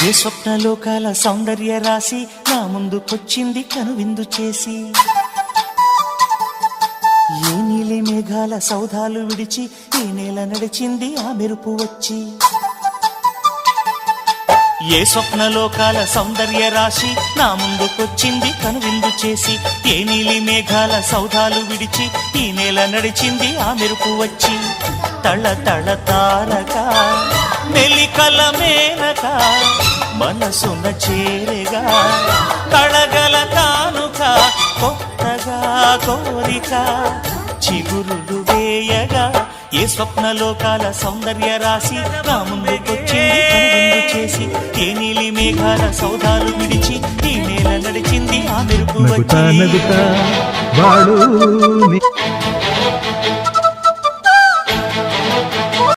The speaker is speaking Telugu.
ఏ స్వప్నలోకాల సౌందర్య రాశి నా ముందుకొచ్చింది కనువిందు చేసి, ఏ నీలి మేఘాల సౌధాలు విడిచి ఈ నేల నడిచింది ఆ మెరుపు వచ్చి. ఏ స్వప్నలోకాల సౌందర్య రాశి నా ముందుకొచ్చింది కనువిందు చేసి, ఏ నీలి మేఘాల సౌధాలు విడిచి ఈ నేల నడిచింది ఆ మెరుపు వచ్చి. తళ తళ తారక మెలికల మేనక మనసున చేరగా కళగల కానుక కొత్తగా కోరిక చిగురులు వేయగా. ఏ స్వప్నలోకాల సౌందర్య రాశి నా ముందుకొచ్చింది కనువిందు చేసి, ఏ నీలి మేఘాల సౌధాలు విడిచి ఈ నేల నడిచింది ఆ మెరుపు వచ్చి.